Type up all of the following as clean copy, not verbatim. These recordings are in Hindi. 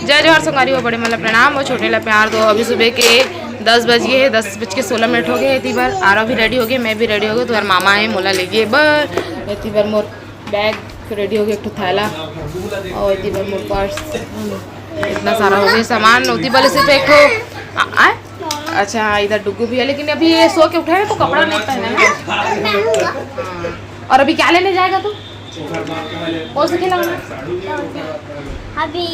जय जोहर संगवारी हो, बड़े मतलब प्रणाम और छोटे ला प्यार दो। अभी सुबह के 10 बज गए, 10:16 हो गए। इतनी बार आरा भी रेडी हो गए, मैं भी रेडी हो गई। तुम्हारे मामा है मोला ले गए बर। इतनी बार मोर बैग रेडी हो गया, एक थैला और इतनी बार मोर पर्स। इतना सारा हो गया सामान। उतनी बार सिर्फ एक अच्छा इधर डुगू भी है, लेकिन अभी ये सो के उठे हैं तो कपड़ा नहीं पहना है। और अभी क्या लेने जाएगा तू? कौन सा खेला अभी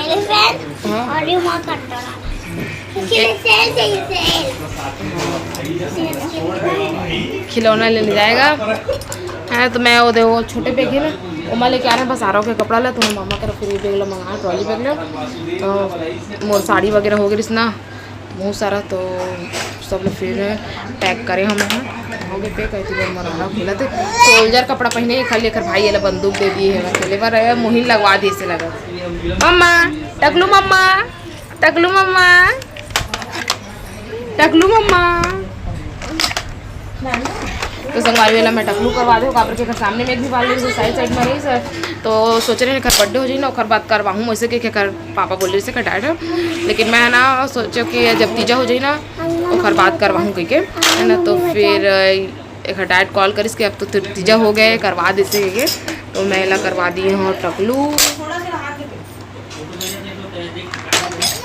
एलिफेंट और रिमोट कंट्रोल खिलौना लेने जाएगा है। तो मैं वो देखो छोटे बैग है ना वो मैं लेके आ रहे हैं। बस आ रहा हूँ कपड़ा ला। तो मामा का फिर बैग ला मंगा ट्रॉली बैग ला। तो मोर साड़ी वगैरह हो गई ना बहुत सारा। तो सब लोग फिर पैक करे हम हो गए पैक। ऐसी बार मराना खुला थे सोल्जर कपड़ा पहने खाली लेकर भाई ये बंदूक दे दिए है। खेले बार मुहिम लगवा दी से लगा। मम्मा टकलू मम्मा टकलू मम्मा टकलू मम्मा। तो संगवारी वाला मैं टकलू करवा दूँ काबर के सामने में एक भी बाल रही साइड साइड में रही सर। तो सोच रहे घर बर्थडे हो जाए ना और बात करवाऊँ वैसे कि कर पापा बोल रहे से कटाए थे। लेकिन मैं ना सोचो कि जब तीजा हो जाए ना और बात करवाऊँ कहीं के है ना। तो फिर एक डायरेक्ट कॉल करिस कि अब तो तीजा हो गए करवा देते के। तो मैं ला करवा दिए हूँ टकलू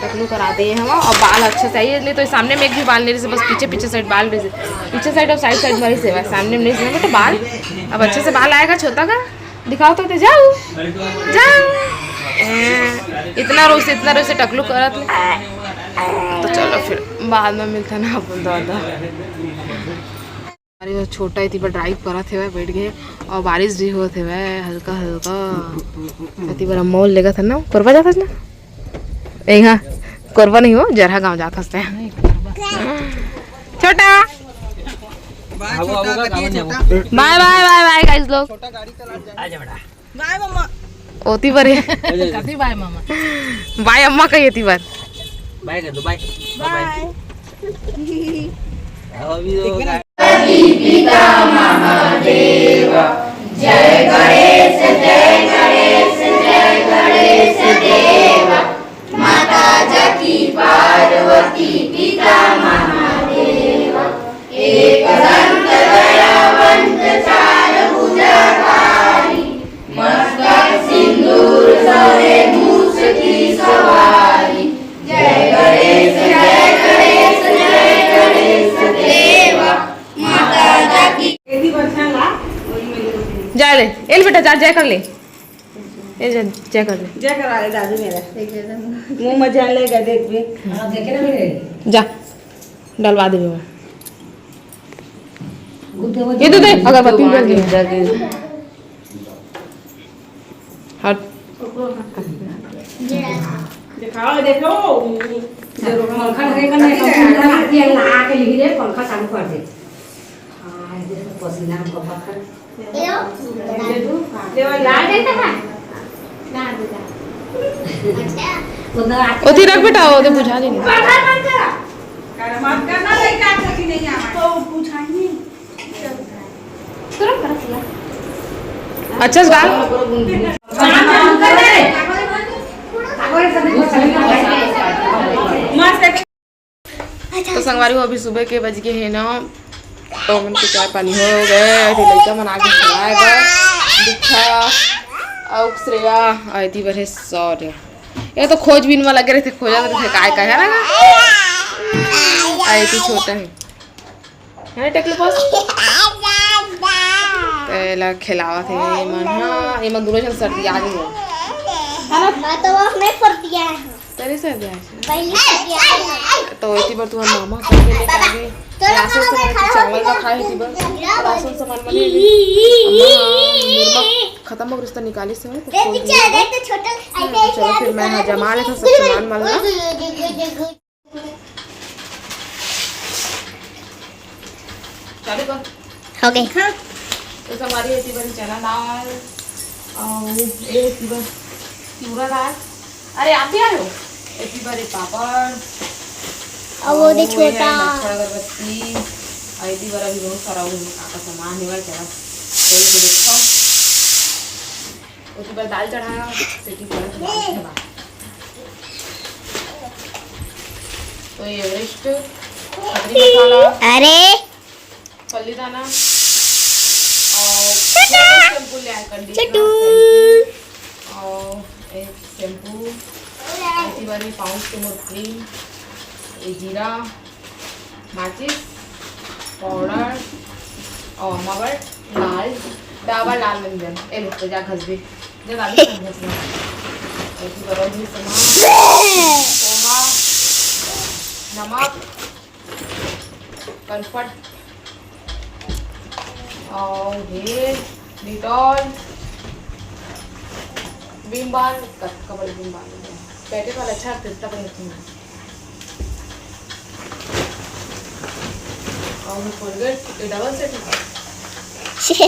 टकलू करा दिए हैं। और बाल अच्छे चाहिए नहीं तो सामने में एक भी बाल नहीं रही, बस पीछे पीछे साइड बाल रही, पीछे साइड और साइड साइड में से सामने में नहीं तो बाल अब अच्छे से बाल आएगा छोटा का दिखाओ तो जाओ जाओ। इतना रोज से टकलू करा तो चलो फिर बाद में मिलता ना अपन दादा। अरे छोटा इतनी बार ड्राइव करा थे बैठ गए और बारिश भी होते हुए हल्का हल्का। इतनी बार मॉल लेगा था ना करवा जाता ना यहाँ कोरबा नहीं हो जरहा गांव जाता है छोटा। Bye bye bye bye guys लोग बाय मम्मा ओती बार कथी बाय मम्मा बाय अम्मा कही थी बार बाय कर दो बाय बाय। पिता महादेव जय गणेश जय गणेश जय गणेश देव। माता जकी पार्वती पिता महादेव एक दंत दयावंत चार भुजाधारी मस्तक सिंदूर सोहे मूस की सवारी। जय गणेश देव माता जकी। जा ले एल बेटा जा जय कर ले जय कर ले जय करा ले दादू मेरा मुंह में जान लेगा देख भी देखे ना मेरे जा डलवा दे ये तो दे अगरबत्ती जल गई हट दिखाओ देखो जरूर पंखा देखना है पंखा लगा के लिख दे पंखा चालू कर दे। हां ये पसीना को पकड़ ले ला देता है ना देता अच्छा ओती रख बेटा वो दे बुझा देंगे कर मत करना नहीं काट सकी नहीं आ तो पूछाएंगे तुरंत कर दिया अच्छा डाल तो संगवारी हो अभी सुबह के बज गए है ना। तो मन के चाय पानी हो गए लड़का मन आगे चलाएगा दिखा और श्रेया आती बड़े सॉरी ये तो खोजबीन में लगे रहे थे खोजा रहे थे काय का है ना आई थी छोटा है टकलू पास पहला खिलावा थे मन। हां ये मन दूर सर्दी आ गई है ना तो हमने कर दिया है तेरे से दिया है पहले तो इतनी बार तुम्हारा मामा के लेके आ गए राशन से चावल का खाए थी बस राशन सामान बने खत्म हो रिश्ता निकाली से तो चलो फिर मैं जमा ले था सब सामान माल ना चालू कर हो गई तो हमारी इतनी बार चना दाल और एक बार चूरा दाल। अरे आप भी आए हो इतनी बार पापड़ और वो दे छोटा अगरबत्ती इतनी बार अभी बहुत सारा का सामान है चला खोल के देखो। उसके बाद दाल चढ़ाया सीटी पर तो ये एवरेस्ट, खतरी मसाला, अरे फल्ली दाना और शैम्पू लिया है, चटू कंडीशनर और एक शैम्पू, ऐसी वाली पाउंड के मोर क्रीम, ये जीरा, माचिस पाउडर और मगर लाल डाबर लाल मंजन ए लो तो जा घस भी जो दादी घस में ऐसी गरम भी सामान, सोमा, नमक, कम्फर्ट और ये डिटॉल, विम बार कपड़े विम बार पैकेट वाला अच्छा फिरता पर नहीं और कोलगेट ये डबल सेट है,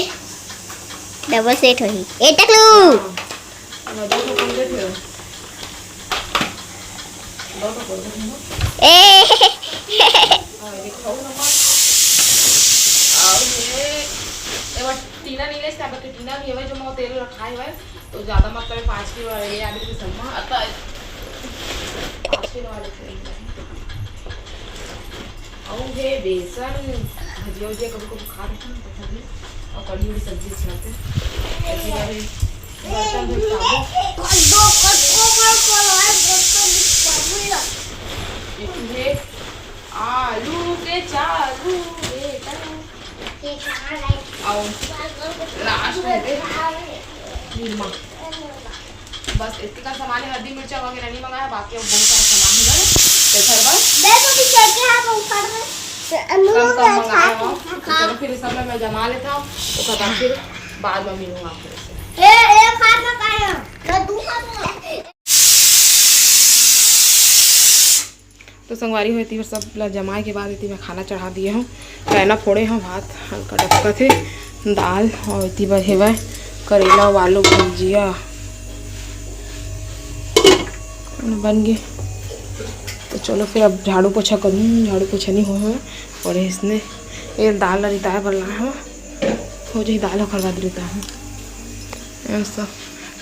डबल सेट हो ही ए टकलू मैं दो कोलगेट है, दो कोलगेट है ए और ये खाओ नमक और ये बार टीना नहीं ले सकता कि टीना भी है जो मैं तेल रखा है तो ज़्यादा मतलब 5 किलो वाले आदि की सम्मा आता है 5 किलो वाले और ये बेसन भजिया वजिया कभी कभी खा लेते हैं तो सब्जी और कड़ी हुई सब्जी खिलाते हैं ऐसी वाली बर्तन भी ये आलू के चालू और लास्ट है नीरमा बस इसके का सामान है, हल्दी मिर्चा वगैरह नहीं मंगाया, बाकी बहुत सारा सामान है कम मंगाया हुआ तो चलो फिर सब मैं जमा लेता हूँ तो कदा फिर बाद में मिलूंगा आपसे। तो संगवारी हुई थी सब जमाए के बाद इतनी मैं खाना चढ़ा दिए हूँ, कैना फोड़े हूँ, भात हल्का डबका थे, दाल और इतनी बहेवा करेला आलू भुजिया बन गए। तो चलो फिर अब झाड़ू पोछा करूँ, झाड़ू पोछा नहीं हो और इसने ये दाल रिताया बनना है हो जाए दाल करवा देता हूँ ऐसा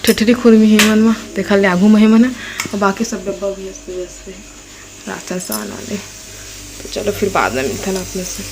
ठेठरी खुरमी है मन में देखा ले आगू में है मन और बाकी सब डब्बा भी व्यस्त राशन सान वाले। तो चलो फिर बाद में मिलता ना अपने से।